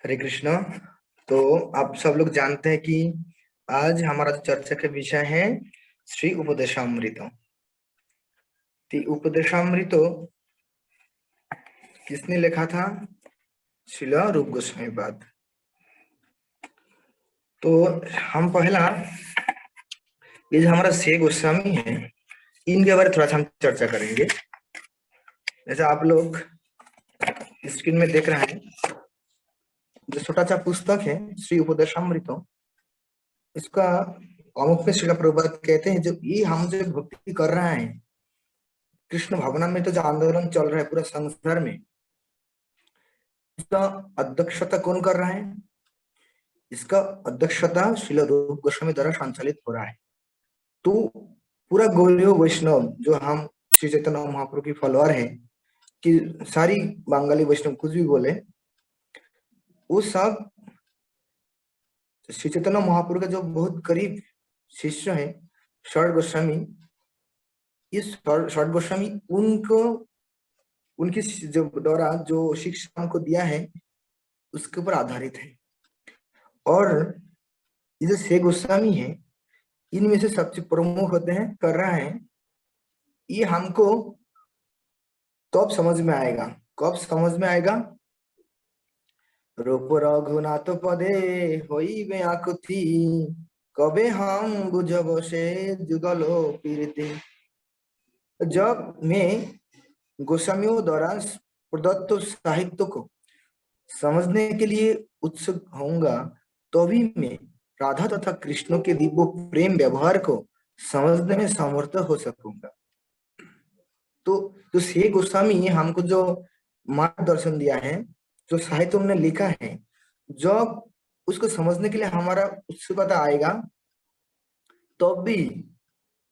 हरे कृष्ण। तो आप सब लोग जानते हैं कि आज हमारा जो चर्चा का विषय है श्री उपदेशामृत। तो उपदेशामृत किसने लिखा था? श्रील रूप गोस्वामी पाद। तो हम पहला ये जो हमारा से गोस्वामी है इनके बारे में थोड़ा सा हम चर्चा करेंगे। जैसे आप लोग स्क्रीन में देख रहे हैं जो छोटा सा पुस्तक है श्री उपदेशामृत, इसका अमुक में श्रील प्रभुपाद कहते हैं जो ये हम जो भक्ति कर रहे हैं कृष्ण भावना में, तो जो आंदोलन चल रहा है पूरा संसार में, इसका अध्यक्षता कौन कर रहा है? इसका अध्यक्षता श्रील रूप गोस्वामी द्वारा संचालित हो रहा है। तो पूरा गौड़ीय वैष्णव जो हम श्री चैतन्य महाप्रभु की फॉलोअर है कि सारी बंगाली वैष्णव कुछ भी बोले, वो सब श्री चैतन्य महाप्रभु का जो बहुत करीब शिष्य है षड गोस्वामी, इस षड गोस्वामी उनको उनकी जो द्वारा जो शिक्षा हमको दिया है उसके ऊपर आधारित है। और ये जो छह गोस्वामी है इनमें से सबसे प्रमुख होते हैं कर रहा है, ये हमको कब समझ में आएगा? कब समझ में आएगा? रूप रघुनाथ पदे होइबे आकुति, कबे हम बुझब से जुगलो पीरते। जब मैं गोस्वामियों द्वारा प्रदत्त साहित्य को समझने के लिए उत्सुक होऊंगा तभी मैं राधा तथा कृष्ण के दिव्य प्रेम व्यवहार को समझने में समर्थ हो सकूंगा। तो श्री गोस्वामी हमको जो मार्गदर्शन दिया है, जो साहित्य उन्होंने लिखा है, जब उसको समझने के लिए हमारा उत्सुकता आएगा तब भी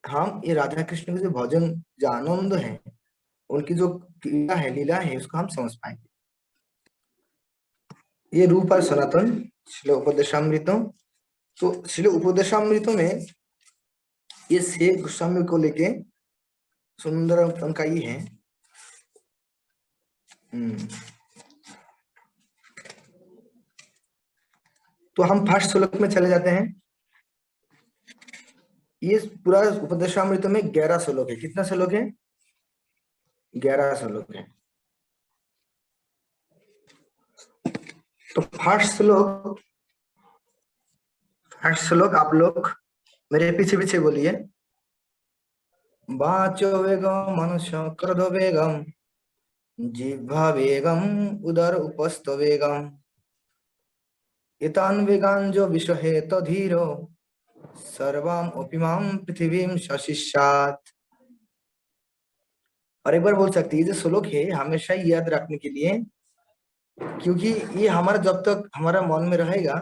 हम ये राधा कृष्ण के जो भजन, जो आनंद है, उनकी जो क्रिया है, लीला है, उसको हम समझ पाएंगे। ये रूप और सनातन श्रील उपदेशामृत। तो श्रील उपदेशामृत में ये छह गोस्वामी को लेके सुंदर उनका ही है। तो हम फर्स्ट श्लोक में चले जाते हैं। ये पूरा उपदेशामृत में 11 श्लोक है। कितना श्लोक है? 11 श्लोक है। तो फर्स्ट श्लोक आप लोग मेरे पीछे पीछे बोलिए। वाचो वेगम मनुष्य क्रोध वेगम जिह्वा वेगम उदर उपस्थ वेगम एतान वेगान जो विषहे तधीरो सर्वम अपिमाम पृथ्वीम शशिष्यात्। और एक बार बोल सकती है, जो श्लोक है हमेशा याद रखने के लिए, क्योंकि ये हमारा जब तक हमारा मन में रहेगा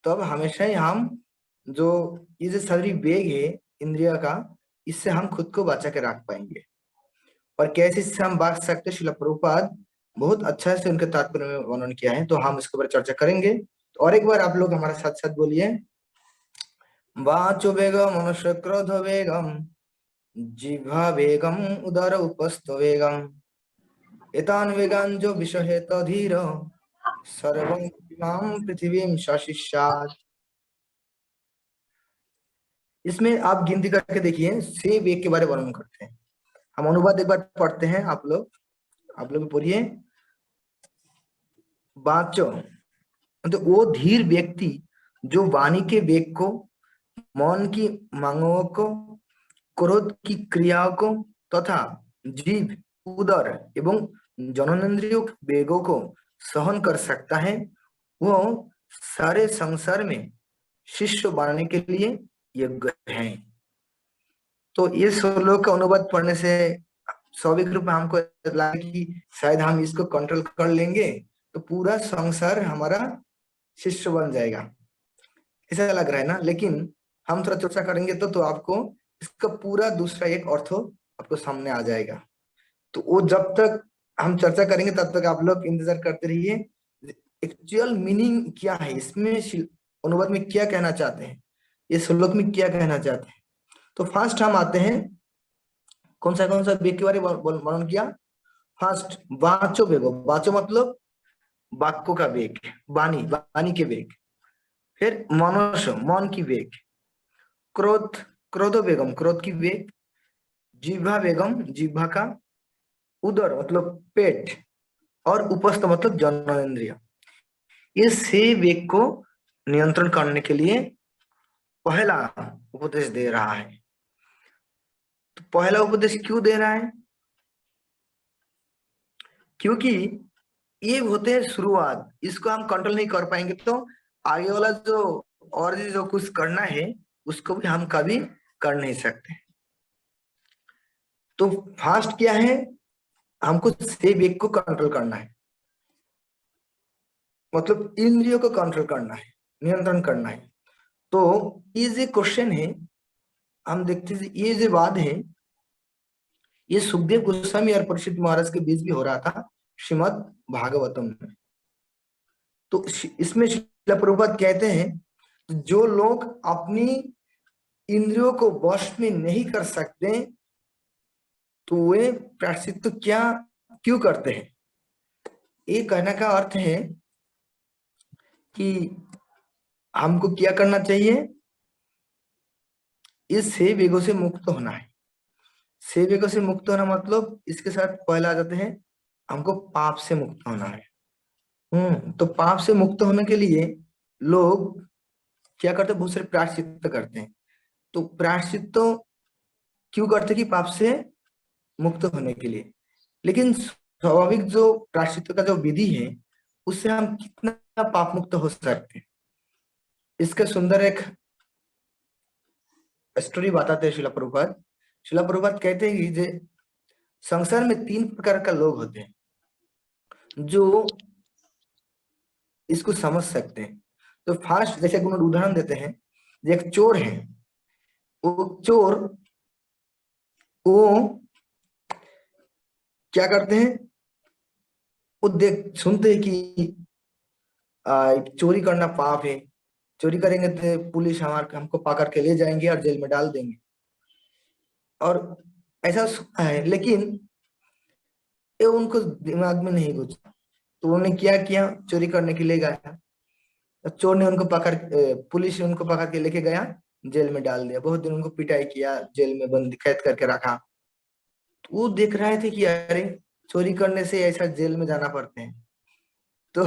तब हमेशा ही हम जो ये जो शरीर वेग है इंद्रिया का, इससे हम खुद को बचा के रख पाएंगे। और कैसे इससे हम बच सकते, श्रील प्रभुपाद बहुत अच्छा से उनके तात्पर्य में वर्णन किया है, तो हम इसके ऊपर चर्चा करेंगे। तो और एक बार आप लोग हमारे साथ साथ बोलिए। वाचो वेगम मनुष्य क्रोध वेगम जिह्वा वेगम उदर उपस्थ वेगम एतान वेगान जो विषहे तधीर सर्वम पृथ्वीम शशिष्यात्। इसमें आप गिनती करके देखिए, से वेग के बारे में वर्णन करते हैं। हम अनुवाद एक बार पढ़ते हैं, आप लोग पढ़िए। वाचो तो वो धीर व्यक्ति जो वाणी के वेग को, मन की मांगों को, क्रोध की क्रियाओं को तथा जीव, उदर एवं जननेन्द्रियों के वेगों को सहन कर सकता है, वो सारे संसार में शिष्य बनने के लिए योग्य है। तो ये श्लोक का अनुवाद पढ़ने से स्वाभाविक रूप में हमको लगा कि शायद हम इसको कंट्रोल कर लेंगे तो पूरा संसार हमारा शिष्य बन जाएगा, ऐसा लग रहा है ना। लेकिन हम थोड़ा चर्चा करेंगे तो आपको इसका पूरा दूसरा एक अर्थ आपको सामने आ जाएगा। तो वो जब तक हम चर्चा करेंगे तब तक आप लोग इंतजार करते रहिए, एक्चुअल मीनिंग क्या है इसमें, अनुवाद में क्या कहना चाहते हैं, ये श्लोक में क्या कहना चाहते हैं। तो फर्स्ट हम आते हैं, कौन सा वेग के बारे में वर्णन किया? फर्स्ट वाचो वेगो। वाचो मतलब वाक्यों का वेग, वाणी वाणी के वेग। फिर मनोष मन की वेग, क्रोध क्रोधो वेगम क्रोध की वेग, जिह्वा वेगम जिह्वा का, उदर मतलब पेट, और उपस्थ मतलब जननेंद्रिय। ये से वेग को नियंत्रण करने के लिए पहला उपदेश दे रहा है। तो पहला उपदेश क्यों दे रहा है? क्योंकि ये होते हैं शुरुआत, इसको हम कंट्रोल नहीं कर पाएंगे तो आगे वाला जो और जो कुछ करना है उसको भी हम कभी कर नहीं सकते। तो फास्ट क्या है, हमको से वेग को कंट्रोल करना है, मतलब इंद्रियों को कंट्रोल करना है, नियंत्रण करना है। तो ये जो क्वेश्चन है, हम देखते हैं ये जो वाद है, ये सुखदेव गोस्वामी और परीक्षित महाराज के बीच भी हो रहा था श्रीमद् भागवतम में। तो इसमें श्रील प्रभुपाद कहते हैं जो लोग अपनी इंद्रियों को वश में नहीं कर सकते तो वे प्रायश्चित क्या क्यों करते हैं? ये कहने का अर्थ है कि हमको क्या करना चाहिए, इस से वेगों से मुक्त होना है। से वेगों से मुक्त होना मतलब इसके साथ पहले आ जाते हैं हमको पाप से मुक्त होना है। तो पाप से मुक्त होने के लिए लोग क्या करते हैं, बहुत सारे प्रायश्चित करते हैं। तो प्रायश्चित तो क्यों करते हैं कि पाप से मुक्त होने के लिए। लेकिन स्वाभाविक जो प्रायश्चित का जो विधि है उससे हम कितना पाप मुक्त हो सकते हैं, इसका सुंदर एक स्टोरी बताते हैं शिला प्रभुपाद। शिला प्रभुपाद कहते हैं कि जे संसार में 3 प्रकार का लोग होते हैं जो इसको समझ सकते हैं। तो फर्स्ट जैसे उदाहरण देते हैं, एक चोर है, वो चोर वो क्या करते हैं, वो देख सुनते हैं कि चोरी करना पाप है, चोरी करेंगे तो पुलिस हमारे हमको पकड़ के ले जाएंगे और जेल में डाल देंगे, और ऐसा सुना है। लेकिन ये उनको दिमाग में नहीं घुसा, तो उन्होंने क्या किया, चोरी करने के लिए गया, तो चोर ने उनको पुलिस ने उनको पकड़ के लेके गया, जेल में डाल दिया, बहुत दिन उनको पिटाई किया, जेल में बंद कैद करके रखा। तो वो देख रहे थे कि अरे चोरी करने से ऐसा जेल में जाना पड़ते हैं, तो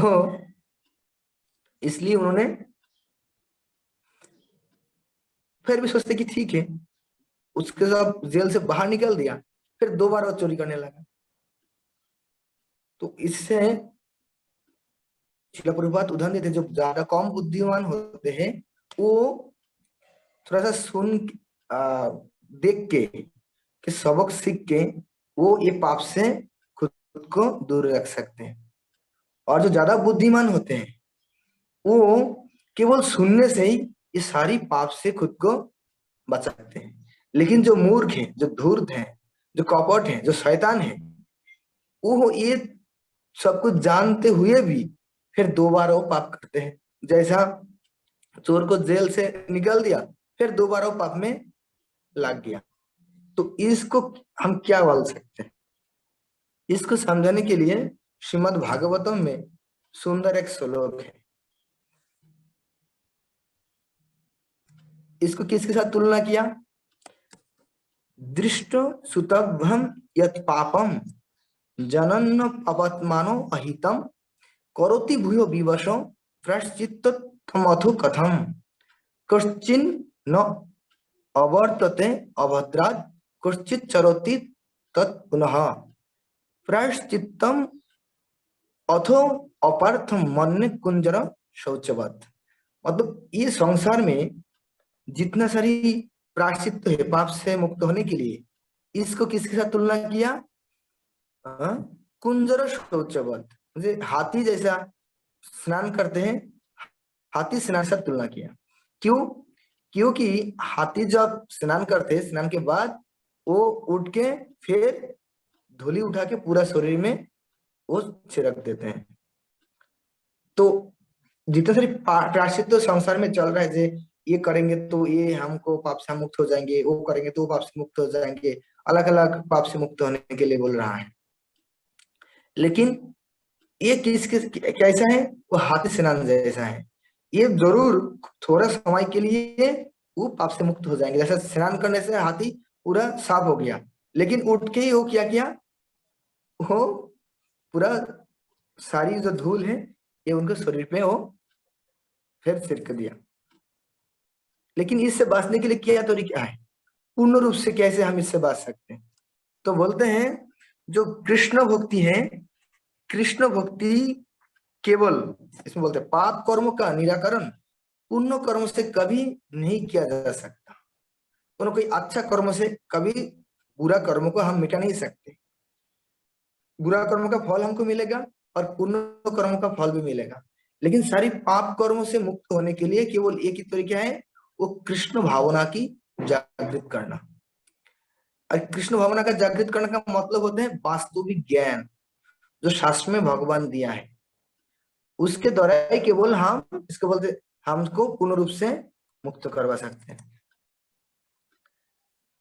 इसलिए उन्होंने फिर भी सोचते कि ठीक है, उसके साथ जेल से बाहर निकल दिया, फिर दोबारा वो चोरी करने लगा। तो इससे शिला प्रभुपाद उदाहरण देते, जो ज्यादा कम बुद्धिमान होते हैं वो थोड़ा सा देख के सबक सीख के वो ये पाप से खुद को दूर रख सकते हैं। और जो ज्यादा बुद्धिमान होते हैं वो केवल सुनने से ही ये सारी पाप से खुद को बचा सकते हैं। लेकिन जो मूर्ख हैं, जो धूर्त हैं, जो कपट हैं, जो शैतान हैं, वो ये सब कुछ जानते हुए भी फिर दोबारा वो पाप करते हैं। जैसा चोर को जेल से निकल दिया, फिर दोबारा वो पाप में लग गया। तो इसको हम क्या बोल सकते हैं, इसको समझाने के लिए श्रीमद् भागवतम में सुंदर एक श्लोक है। इसको किसके साथ तुलना किया, दृष्ट सुतभम यत पापम जनन अपत्मानो अहितम करोति भूयो विवशो प्रायश्चित्त अथो कथम कश्चिन न अवर्तते अभद्रात् कश्चित् चरोति तत्पुनः प्रायश्चित्तम अथो अपार्थम मन्य कुंजर शौचवत। मतलब ये संसार में जितना सारी प्रायश्चित्त है पाप से मुक्त होने के लिए, इसको किसके साथ तुलना किया, कुंजर शौचवत, मुझे हाथी जैसा स्नान करते हैं, हाथी स्नान से तुलना किया। क्यों? क्योंकि हाथी जब स्नान करते हैं, स्नान के बाद वो उठ के फिर धूली उठा के पूरा शरीर में वो छिड़क देते हैं। तो जितने सारे प्रायश्चित तो संसार में चल रहा है, जे ये करेंगे तो ये हमको पाप से मुक्त हो जाएंगे, वो करेंगे तो वो पाप से मुक्त हो जाएंगे, अलग अलग पाप से मुक्त होने के लिए बोल रहा है। लेकिन ये कैसा है, वो हाथी स्नान जैसा है। ये जरूर थोड़ा समय के लिए वो पाप से मुक्त हो जाएंगे, जैसे स्नान करने से हाथी पूरा साफ हो गया, लेकिन उठ के ही वो क्या किया, वो पूरा सारी जो धूल है ये उनके शरीर पे वो फिर छिड़क दिया। लेकिन इससे बचने के लिए क्या तरीका है, पूर्ण रूप से कैसे हम इससे बच सकते हैं? तो बोलते हैं जो कृष्ण भक्ति है, कृष्ण भक्ति केवल, इसमें बोलते हैं पाप कर्म का निराकरण पुण्य कर्म से कभी नहीं किया जा सकता। तो कोई अच्छा कर्म से कभी बुरा कर्म को हम मिटा नहीं सकते। बुरा कर्म का फल हमको मिलेगा और पुण्य कर्म का फल भी मिलेगा, लेकिन सारी पाप कर्मों से मुक्त होने के लिए केवल एक ही तरीका है, वो कृष्ण भावना की जागृत करना। और कृष्ण भावना का जागृत करने का मतलब होता है वास्तविक ज्ञान जो शास्त्र में भगवान दिया है, उसके द्वारा ही केवल हम इसको बोलते हमको पूर्ण रूप से मुक्त करवा सकते हैं।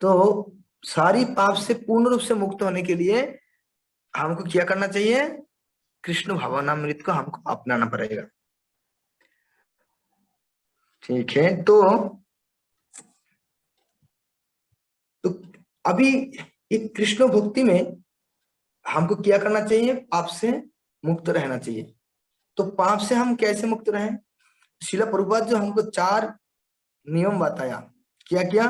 तो सारी पाप से पूर्ण रूप से मुक्त होने के लिए हमको क्या करना चाहिए, कृष्ण भावनामृत को हमको अपनाना पड़ेगा। ठीक है, तो अभी एक कृष्ण भक्ति में हमको क्या करना चाहिए, पाप से मुक्त रहना चाहिए। तो पाप से हम कैसे मुक्त रहें? शिला प्रभुपाद जो हमको 4 नियम बताया, क्या क्या,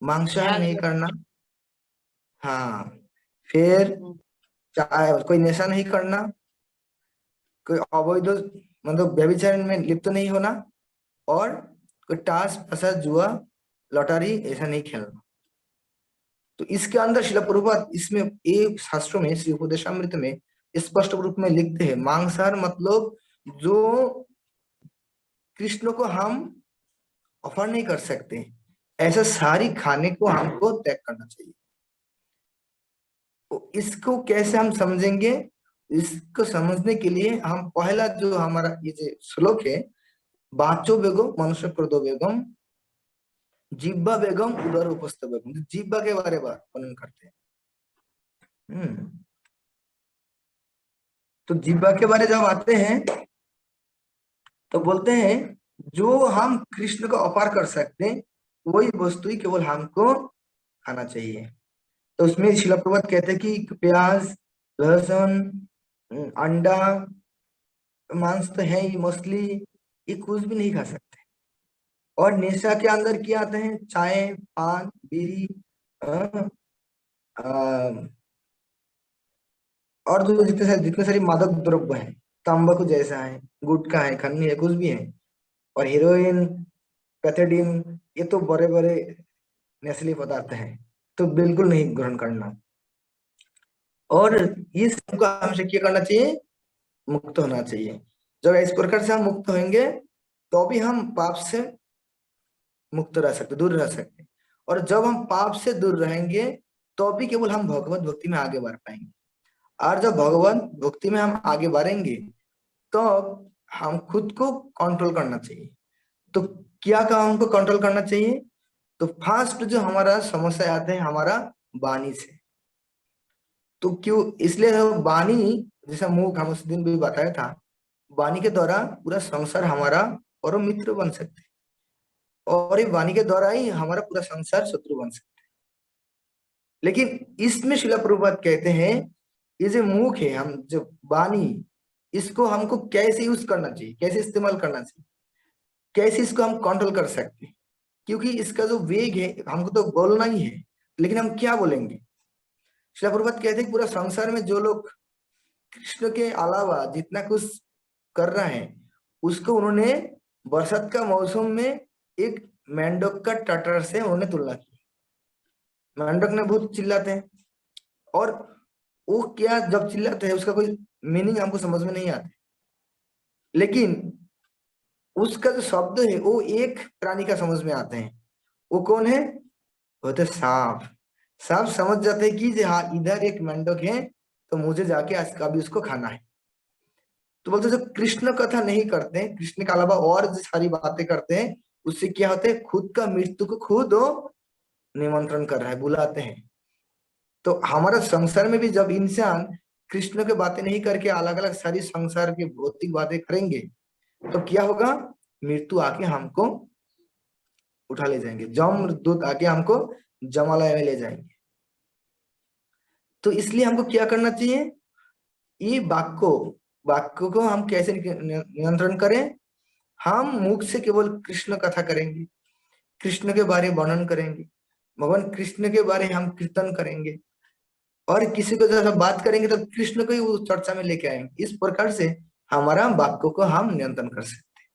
मांसाहार ध्यान नहीं रख। करना, हाँ, फिर चाहे कोई नशा नहीं करना, कोई अवैध मतलब व्यभिचार में लिप्त नहीं होना, और कोई टास फसा जुआ लॉटरी ऐसा नहीं खेलना। तो इसके अंदर शिला प्रभुपाद इसमें एक शास्त्रों में श्री उपदेशामृत में स्पष्ट रूप में लिखते हैं, मांसाहार मतलब जो कृष्ण को हम ऑफर नहीं कर सकते, ऐसा सारी खाने को हमको त्याग करना चाहिए। तो इसको कैसे हम समझेंगे, इसको समझने के लिए हम पहला जो हमारा ये जो श्लोक है, बाचो बेगम मनुष्य क्रोधो बेगम जिब्बा बेगम उदर उपस्थ बेगम, तो जिब्बा के बारे में वर्णन करते हैं। हम्म तो जिब्बा के बारे जब आते हैं तो बोलते हैं जो हम कृष्ण को अपार कर सकते हैं वही वस्तु ही केवल हमको खाना चाहिए। तो उसमें शिला प्रभुपाद कहते हैं कि प्याज, लहसुन, अंडा, मांस तो है ही, मछली, ये कुछ भी नहीं खा सकते। और नेशा के अंदर क्या आते हैं, चाय, पान, बीड़ी, अ, अ, और जो जितने सारी मादक द्रव्य हैं, तंबाकू जैसा है, गुटखा है, खन्नी है, कुछ भी है, और हीरोइन, पैथेडिन, ये तो बड़े बड़े नशीले पदार्थ हैं, तो बिल्कुल नहीं ग्रहण करना। और ये सबको हमसे क्या करना चाहिए, मुक्त होना चाहिए। जब इस प्रकार से हम मुक्त होंगे तो भी हम पाप से मुक्त रह सकते, दूर रह सकते। और जब हम पाप से दूर रहेंगे तो भी केवल हम भगवत भक्ति में आगे बढ़ पाएंगे। और जब भगवत भक्ति में हम आगे बढ़ेंगे तो हम खुद को कंट्रोल करना चाहिए। तो क्या काम हमको कंट्रोल करना चाहिए, तो फर्स्ट जो हमारा समस्या आते हैं हमारा वाणी से। तो क्यों, इसलिए वाणी, जैसा मुंह हम उस दिन भी बताया था, वाणी के द्वारा पूरा संसार हमारा परम मित्र बन सकते हैं, और ये वाणी के द्वारा ही हमारा पूरा संसार शत्रु बन सकता है। लेकिन इसमें शिला प्रभुपाद कहते हैं ये जो मुख है, हम जो वाणी, इसको हमको कैसे यूज करना चाहिए, कैसे इस्तेमाल करना चाहिए, कैसे इसको हम कंट्रोल कर सकते हैं। क्योंकि इसका जो वेग है, हमको तो बोलना ही है, लेकिन हम क्या बोलेंगे। शिला प्रभुपाद कहते हैं पूरा संसार में जो लोग कृष्ण के अलावा जितना कुछ कर रहे हैं, उसको उन्होंने बरसात का मौसम में एक मेंढक का टटर से उन्होंने तुलना की। मेंढक ने बहुत चिल्लाते हैं, और वो क्या जब चिल्लाते हैं उसका कोई मीनिंग हमको समझ में नहीं आता, लेकिन उसका जो शब्द है वो एक प्राणी का समझ में आते हैं। वो कौन है, वो तो सांप। सांप समझ जाते हैं कि हाँ इधर एक मेंढक है, तो मुझे जाके आज कभी उसको खाना है। तो बोलते जो कृष्ण कथा नहीं करते हैं, कृष्ण के अलावा और जो सारी बातें करते हैं, उससे क्या होता है, खुद का मृत्यु को खुद वो निमंत्रण कर रहा है, बुलाते हैं। तो हमारा संसार में भी जब इंसान कृष्ण के बातें नहीं करके अलग अलग सारी संसार की भौतिक बातें करेंगे तो क्या होगा, मृत्यु आके हमको उठा ले जाएंगे, जम दूत आके हमको जमालय में ले जाएंगे। तो इसलिए हमको क्या करना चाहिए, ये वाक्यों को हम कैसे नियंत्रण करें, हम मुख से केवल कृष्ण कथा करेंगे, कृष्ण के बारे में वर्णन करेंगे, भगवान कृष्ण के बारे में हम कीर्तन करेंगे, और किसी को जब हम बात करेंगे तो कृष्ण को ही उस चर्चा में लेके आएंगे। इस प्रकार से हमारा वाक्यों को हम नियंत्रण कर सकते हैं।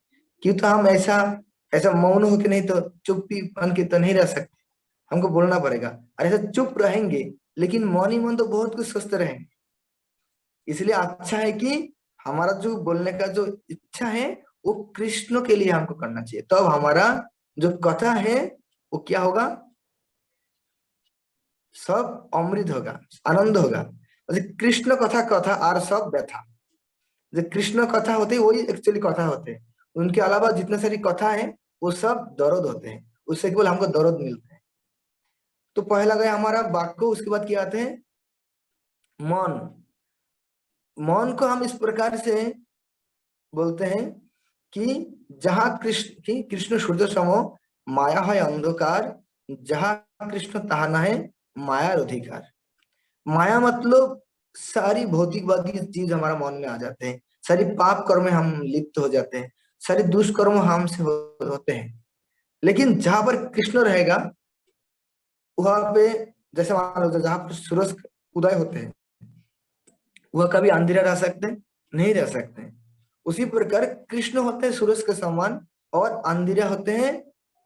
क्यों, तो हम ऐसा ऐसा मौन होके नहीं तो चुप्पी बन के तो नहीं रह सकते, हमको बोलना पड़ेगा। और ऐसा चुप रहेंगे लेकिन मौन ही मन तो बहुत कुछ सोचते रहेंगे। इसलिए अच्छा है कि हमारा जो बोलने का जो इच्छा है वो कृष्ण के लिए हमको करना चाहिए, तब तो हमारा जो कथा है वो क्या होगा, सब अमृत होगा, आनंद होगा। कृष्ण कथा कथा और सब व्यथा, जो कृष्ण कथा होते हैं वही एक्चुअली कथा होते हैं, उनके अलावा जितने सारी कथा है वो सब दर्द होते हैं, उससे केवल हमको दर्द मिलता है। तो पहला गया हमारा वाक्य, उसके बाद क्या आते हैं मन। मन को हम इस प्रकार से बोलते हैं कि जहां कृष्ण की कृष्ण सूर्य समो माया है अंधकार, जहां कृष्ण तहा है माया अधिकार। माया मतलब सारी भौतिकवादी चीज हमारा मन में आ जाते हैं, सारी पाप कर्म में हम लिप्त हो जाते हैं, सारे दुष्कर्म हमसे होते हैं। लेकिन जहां पर कृष्ण रहेगा वहां पे, जैसे मान लो जहां पर सूरज उदय होते हैं वह कभी अंधेरा रह सकते हैं, नहीं रह सकते हैं। उसी प्रकार कृष्ण होते हैं सूरज के समान और अंधेरा होते हैं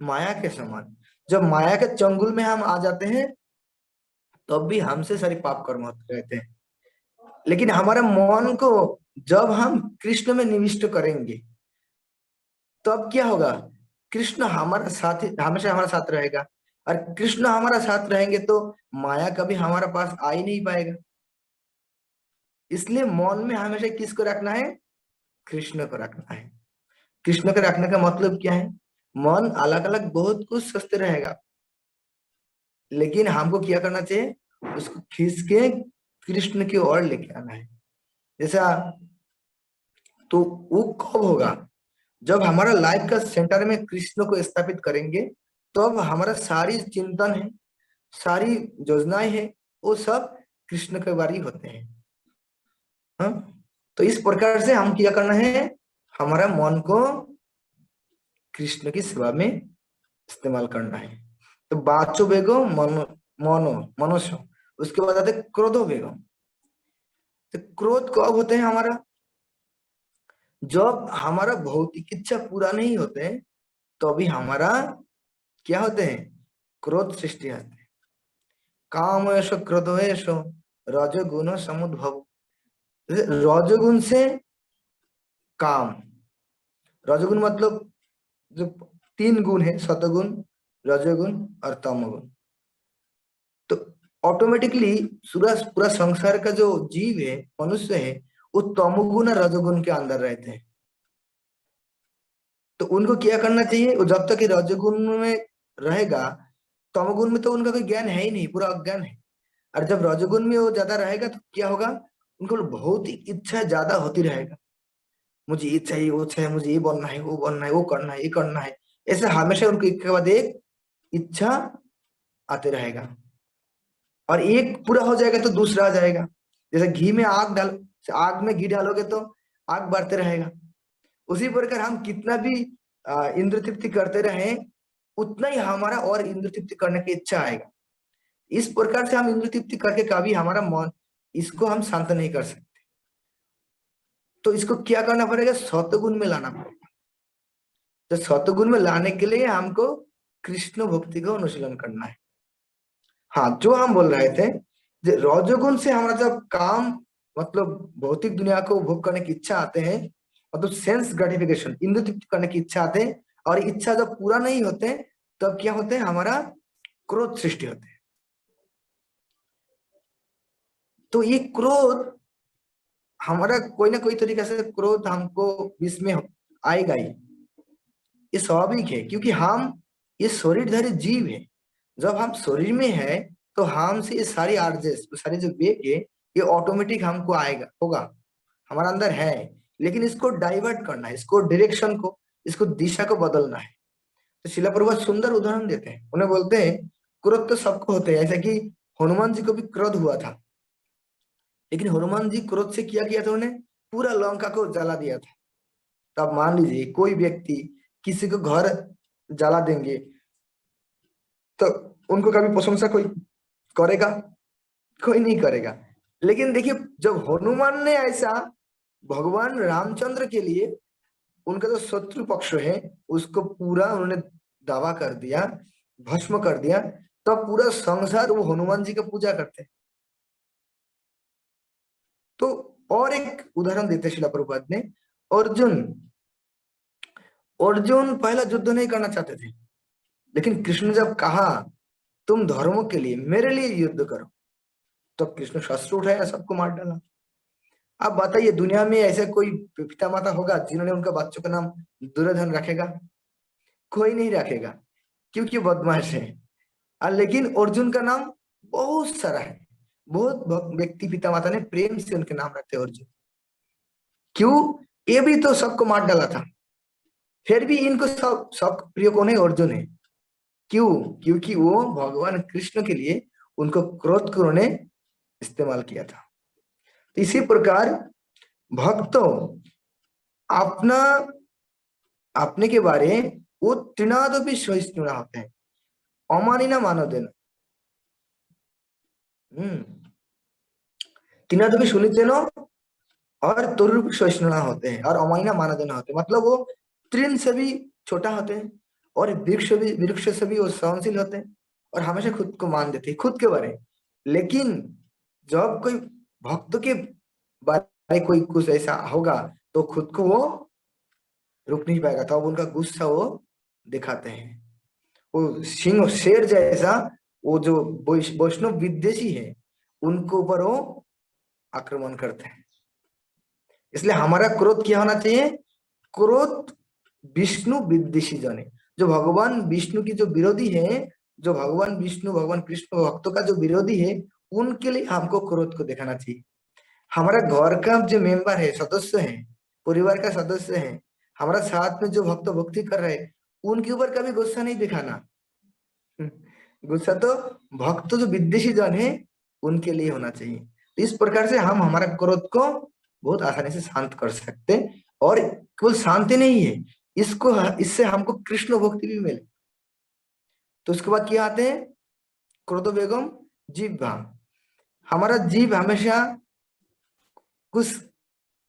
माया के समान। जब माया के चंगुल में हम आ जाते हैं तब भी हमसे सारे पाप कर्म होते रहते हैं। लेकिन हमारे मन को जब हम कृष्ण में निविष्ट करेंगे तब क्या होगा, कृष्ण हमारा साथ, हमेशा हमारा साथ रहेगा। और कृष्ण हमारा साथ रहेंगे तो माया कभी हमारे पास आ ही नहीं पाएगा। इसलिए मन में हमेशा किसको रखना है, कृष्ण को रखना है। कृष्ण को रखने का मतलब क्या है, मन अलग अलग बहुत कुछ सोचते रहेगा, लेकिन हमको क्या करना चाहिए, उसको खींच के कृष्ण की ओर लेके आना है। जैसा, तो वो कब होगा, जब हमारा लाइफ का सेंटर में कृष्ण को स्थापित करेंगे तो अब हमारा सारी चिंतन है, सारी योजनाएं है, वो सब कृष्ण के बारे ही होते हैं। हाँ, तो इस प्रकार से हम क्या करना है, हमारा मन को कृष्ण की सेवा में इस्तेमाल करना है। तो बाचो बेगो मनो मनो मनुष्य, उसके बाद आते क्रोधो बेगो। तो क्रोध कब होते हैं हमारा, जब हमारा भौतिक इच्छा पूरा नहीं होते तो अभी हमारा क्या होते हैं, क्रोध सृष्टि होते हैं। काम ऐसो क्रोधो ऐसो रजोगुण समुद्भव। रजोगुण से काम, रजोगुण मतलब जो तीन गुण है, सतगुण, रजोगुण और तमोगुण। तो ऑटोमेटिकली पूरा पूरा संसार का जो जीव है, मनुष्य है, वो तमोगुण और रजोगुण के अंदर रहते हैं। तो उनको क्या करना चाहिए, वो जब तक रजोगुण में रहेगा, तमोगुण में तो उनका कोई ज्ञान है ही नहीं, पूरा अज्ञान है। और जब रजोगुण में वो ज्यादा रहेगा तो क्या होगा, उनको बहुत ही इच्छा ज्यादा होती रहेगा, मुझे ये चाहिए वो चाहिए, मुझे ये बनना है वो बनना है, वो करना है ये करना है। ऐसे हमेशा उनको एक के बाद एक इच्छा आते रहेगा, और एक पूरा हो जाएगा तो दूसरा आ जाएगा। जैसे घी में आग डाल, आग में घी डालोगे तो आग बढ़ते रहेगा। उसी प्रकार हम कितना भी इंद्र तृप्ति करते रहे उतना ही हमारा और इंद्र तृप्ति करने की इच्छा आएगा। इस प्रकार से हम इंद्र तृप्ति करके कभी हमारा मन, इसको हम शांत नहीं कर सकते। तो इसको क्या करना पड़ेगा, सतगुण में लाना पड़ेगा। तो सतगुण में लाने के लिए हमको कृष्ण भक्ति का अनुशीलन करना है। हाँ, जो हम बोल रहे थे, रजोगुण से हमारा जब काम मतलब भौतिक दुनिया को भोग करने की इच्छा आते हैं, मतलब सेंस ग्रेटिफिकेशन, इंद्र तृप्ति करने की इच्छा आते हैं, और इच्छा जब पूरा नहीं होते तब क्या होते हैं, हमारा क्रोध सृष्टि होते हैं। तो ये क्रोध हमारा कोई ना कोई तरीके से क्रोध हमको बीच में आएगा ही, ये स्वाभाविक है, क्योंकि हम ये शरीरधारी जीव है। जब हम शरीर में है तो हमसे ये सारी आर्जेस, सारे जो वेग है, ये ऑटोमेटिक हमको आएगा, होगा, हमारा अंदर है। लेकिन इसको डाइवर्ट करना है, इसको डायरेक्शन को, इसको दिशा को बदलना है। तो शिला प्रभुपाद सुंदर उदाहरण देते हैं, उन्हें बोलते हैं क्रोध तो सबको होते हैं, ऐसा कि हनुमान जी को भी क्रोध हुआ था, लेकिन हनुमान जी क्रोध से क्या किया था, उन्हें पूरा लंका को जला दिया था। तो आप मान लीजिए कोई व्यक्ति किसी को घर जला देंगे तो उनको कभी प्रशंसा कोई करेगा? कोई नहीं करेगा। लेकिन देखिए जब हनुमान ने ऐसा भगवान रामचंद्र के लिए, उनका जो शत्रु पक्ष है उसको पूरा उन्होंने दावा कर दिया, भस्म कर दिया, तो पूरा संसार वो हनुमान जी का पूजा करते हैं। तो और एक उदाहरण देते शिला प्रभुपाद ने, अर्जुन अर्जुन पहला युद्ध नहीं करना चाहते थे, लेकिन कृष्ण ने जब कहा तुम धर्मों के लिए मेरे लिए युद्ध करो, तो कृष्ण शस्त्र उठाया, सबको मार डाला। आप बताइए दुनिया में ऐसे कोई पिता माता होगा जिन्होंने उनका बच्चों का नाम दुर्योधन रखेगा? कोई नहीं रखेगा, क्योंकि बदमाश है। लेकिन अर्जुन का नाम बहुत सारा है, बहुत व्यक्ति पिता माता ने प्रेम से उनके नाम रखते हैं अर्जुन। क्यों? ये भी तो सबको मार डाला था, फिर भी इनको सब प्रिय कौन है? अर्जुन है। क्यों? क्योंकि वो भगवान कृष्ण के लिए उनको क्रोध को उन्होंने इस्तेमाल किया था। तो इसी प्रकार भक्तों अपना अपने के बारे वो तृणाद भी सहिष्णु होते हैं, अमानी ना मानो देना। तृणाद भी सुनिते नो और तुर सहिष्णु होते हैं, और अमानी ना मानो देना होते हैं, मतलब वो तृण से भी छोटा होते हैं, और वृक्ष से भी वो सहनशील होते हैं, और हमेशा खुद को मान देते हैं खुद के बारे। लेकिन जब कोई भक्त के बारे कोई कुछ ऐसा होगा तो खुद को वो रुक नहीं पाएगा, तो अब उनका गुस्सा वो दिखाते हैं। वो सिंह शेर जैसा वो जो वैष्णव विद्वेषी है उनको ऊपर वो आक्रमण करते हैं। इसलिए हमारा क्रोध क्या होना चाहिए? क्रोध विष्णु विद्वेषी जन है, जो भगवान विष्णु की जो विरोधी है, जो भगवान विष्णु भगवान कृष्ण भक्तों का जो विरोधी है, उनके लिए हमको क्रोध को दिखाना चाहिए। हमारा घर का जो मेंबर है, सदस्य है, परिवार का सदस्य है, हमारा साथ में जो भक्त भक्ति कर रहे हैं, उनके ऊपर कभी गुस्सा नहीं दिखाना। गुस्सा तो भक्त जो विद्वेषी जन है उनके लिए होना चाहिए। इस प्रकार से हम हमारा क्रोध को बहुत आसानी से शांत कर सकते हैं, और केवल शांति नहीं है, इसको इससे हमको कृष्ण भक्ति भी मिले। तो उसके बाद क्या आते हैं? क्रोध बेगम जीभ। हमारा जीभ हमेशा कुछ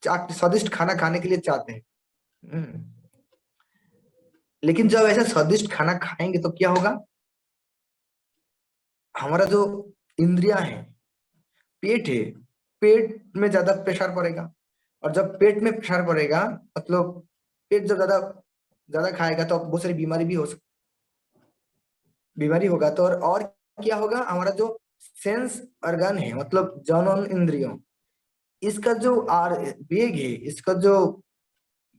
स्वादिष्ट खाना खाने के लिए चाहते हैं, लेकिन जब ऐसा स्वादिष्ट खाना खाएंगे तो क्या होगा? हमारा जो इंद्रिया है, पेट है, पेट में ज्यादा प्रेशर पड़ेगा, और जब पेट में प्रेशर पड़ेगा मतलब पेट जब ज्यादा ज्यादा खाएगा तो बहुत सारी बीमारी भी हो सकती, बीमारी होगा तो और क्या होगा? हमारा जो सेंस ऑर्गन है मतलब जनन इंद्रियों, इसका जो वेग है, इसका जो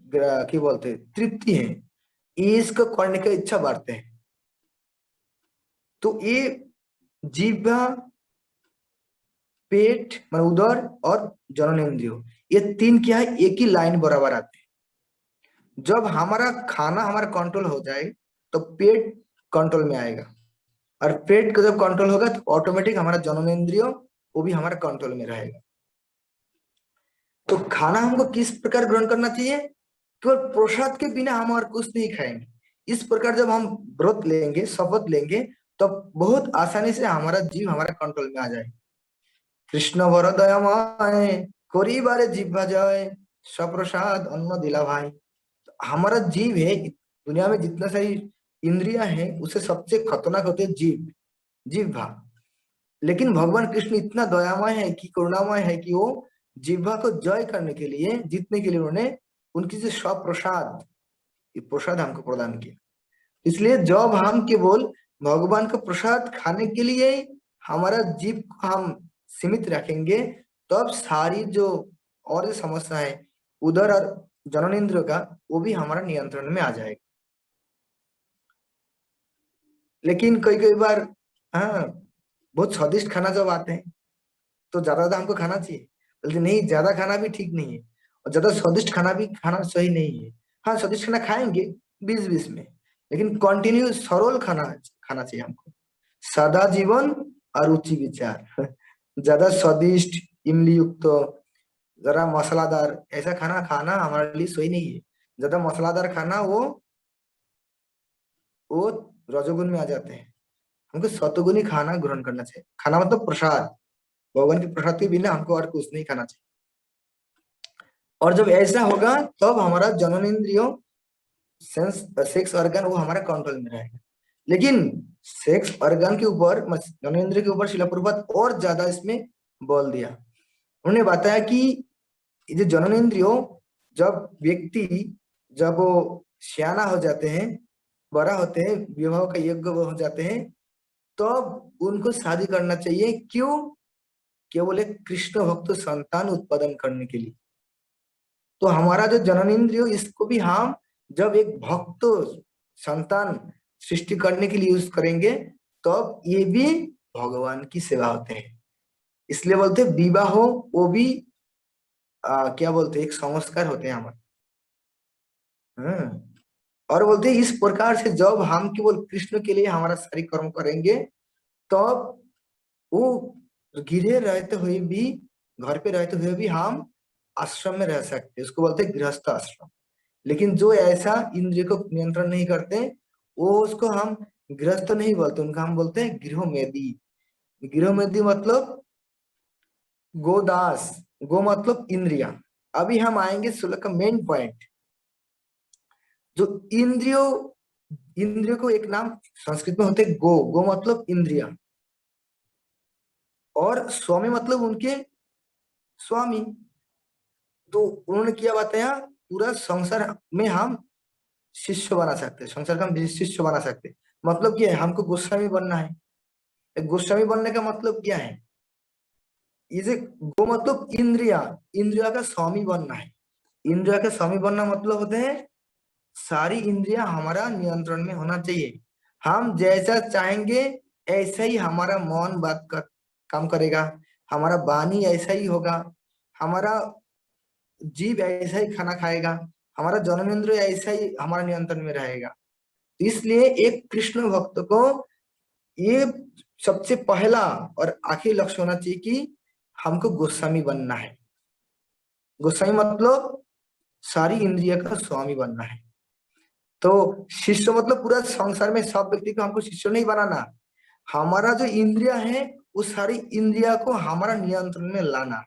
क्या बोलते हैं तृप्ति है, ये इसको करने का इच्छा बढ़ते हैं। तो ये जीवा, पेट मतलब उदर और जननेंद्रिय, ये तीन क्या है? एक ही लाइन बराबर आते हैं। जब हमारा खाना हमारा कंट्रोल हो जाए तो पेट कंट्रोल में आएगा, और पेट का जब कंट्रोल होगा तो ऑटोमेटिक हमारा जननेंद्रिय वो भी हमारा कंट्रोल में रहेगा। तो खाना हमको किस प्रकार ग्रहण करना चाहिए? केवल प्रसाद के बिना हम और कुछ नहीं खाएंगे। इस प्रकार जब हम व्रत लेंगे, शपथ लेंगे, तो बहुत आसानी से हमारा जीव हमारा कंट्रोल में आ जाए। कृष्ण वर दयामय कोरी बारे जीव जाए, सप्रसाद अन्न दिला भाई। तो हमारा जीव है, दुनिया में जितना सारी इंद्रिया है उससे सबसे खतरनाक होते हैं जीव, जिह्वा। लेकिन भगवान कृष्ण इतना दयामय है कि करुणामय है कि वो जिह्वा को जय करने के लिए, जीतने के लिए उन्होंने उनकी जो स्वप्रसाद, ये प्रसाद हमको प्रदान किया। इसलिए जब हम केवल भगवान का प्रसाद खाने के लिए हमारा जीव को हम सीमित रखेंगे, तब सारी जो और जो समस्या है उदर और जननेंद्रिय का, वो भी हमारा नियंत्रण में आ जाएगा। लेकिन कई कई बार हाँ बहुत स्वादिष्ट खाना जब आते हैं तो ज्यादा ज्यादा हमको खाना चाहिए? बोलते नहीं, ज्यादा खाना भी ठीक नहीं है और ज्यादा स्वादिष्ट खाना भी खाना सही नहीं है। हाँ, स्वादिष्ट खाना खाएंगे बीच बीच में, लेकिन कंटिन्यू सरल खाना खाना चाहिए हमको। सादा जीवन और रुचि विचार। ज्यादा स्वादिष्ट, इमली युक्त, जरा मसालादार ऐसा खाना खाना हमारे लिए सही नहीं है। ज्यादा मसालादार खाना वो रजोगुण में आ जाते हैं। हमको सतोगुणी खाना ग्रहण करना चाहिए। खाना मतलब प्रसाद, भगवान के प्रसाद के बिना हमको और कुछ नहीं खाना चाहिए। और जब ऐसा होगा तब हमारा जननेंद्रियों, सेंस, सेक्स ऑर्गन वो हमारा कंट्रोल में रहेगा। लेकिन सेक्स ऑर्गन के ऊपर, जननेंद्रिय के ऊपर शिला प्रभुपाद और ज्यादा इसमें बल दिया। उन्होंने बताया कि ये जो जननेंद्रियों, जब व्यक्ति, जब वो सियाना हो जाते हैं, बड़ा होते हैं, विवाह का योग्य वो हो जाते हैं, तब उनको शादी करना चाहिए। क्यों? केवल एक कृष्ण भक्त संतान उत्पादन करने के लिए। तो हमारा जो जननेंद्रिय, इसको भी हम जब एक भक्त संतान सृष्टि करने के लिए यूज करेंगे, तब ये भी भगवान की सेवा होते हैं। इसलिए बोलते हैं विवाह हो वो भी क्या बोलते हैं, एक संस्कार होते हैं हमारे। और बोलते हैं इस प्रकार से जब हम केवल कृष्ण के लिए हमारा सारी कर्म करेंगे, तब वो गिरे रहते हुए भी, घर पे रहते हुए भी हम आश्रम में रह सकते हैं। उसको बोलते हैं गृहस्थ आश्रम। लेकिन जो ऐसा इंद्रिय को नियंत्रण नहीं करते, वो उसको हम गृहस्थ नहीं बोलते, उनका हम बोलते हैं गृहमेदी। गृहमेदी मतलब गोदास। गो मतलब इंद्रिया। अभी हम आएंगे श्लोक का मेन पॉइंट। जो इंद्रियो, इंद्रियों को एक नाम संस्कृत में होते गो। गो मतलब इंद्रिया, और स्वामी मतलब उनके स्वामी। तो उन्होंने क्या बताया, पूरा संसार में हम शिष्य बना सकते हैं, संसार का हम शिष्य बना सकते हैं। मतलब क्या है, हमको गोस्वामी बनना है। गोस्वामी बनने का मतलब क्या है, ये गो मतलब इंद्रिया, इंद्रिया का स्वामी बनना है। इंद्रिया का स्वामी बनना मतलब होते हैं सारी इंद्रिया हमारा नियंत्रण में होना चाहिए। हम जैसा चाहेंगे ऐसा ही हमारा मौन बात का काम करेगा, हमारा वाणी ऐसा ही होगा, हमारा जीव ऐसा ही खाना खाएगा, हमारा जन्मेंद्र ऐसा ही हमारा नियंत्रण में रहेगा। इसलिए एक कृष्ण भक्त को ये सबसे पहला और आखिरी लक्ष्य होना चाहिए कि हमको गोस्वामी बनना है। गोस्वामी मतलब सारी इंद्रिय का स्वामी बनना है। तो शिष्य मतलब पूरा संसार में सब व्यक्ति को हमको शिष्य नहीं बनाना। हमारा जो इंद्रिया है, वो सारी इंद्रिया को हमारा नियंत्रण में लाना,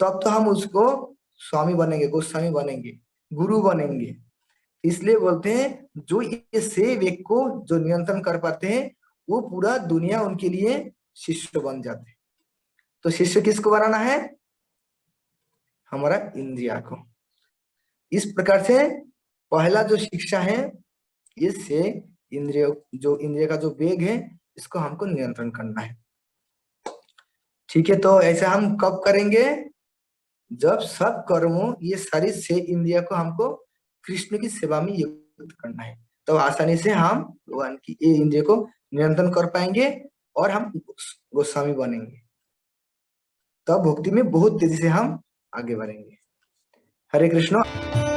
तब तो हम उसको स्वामी बनेंगे, गोस्वामी बनेंगे, गुरु बनेंगे। इसलिए बोलते हैं जो ये सेव एक को जो नियंत्रण कर पाते हैं, वो पूरा दुनिया उनके लिए शिष्य बन जाते हैं। तो शिष्य किसको बनाना है? हमारा इंद्रिया को। इस प्रकार से पहला जो शिक्षा है, इससे इंद्रिय, जो इंद्रिय का जो वेग है, इसको हमको नियंत्रण करना है। ठीक है, तो ऐसा हम कब करेंगे? जब सब कर्मों, ये सारी से इंद्रिया को हमको कृष्ण की सेवा में युक्त करना है, तो आसानी से हम भगवान की ये इंद्रिय को नियंत्रण कर पाएंगे और हम गोस्वामी बनेंगे। तब भक्ति में बहुत तेजी से हम आगे बढ़ेंगे। हरे कृष्ण।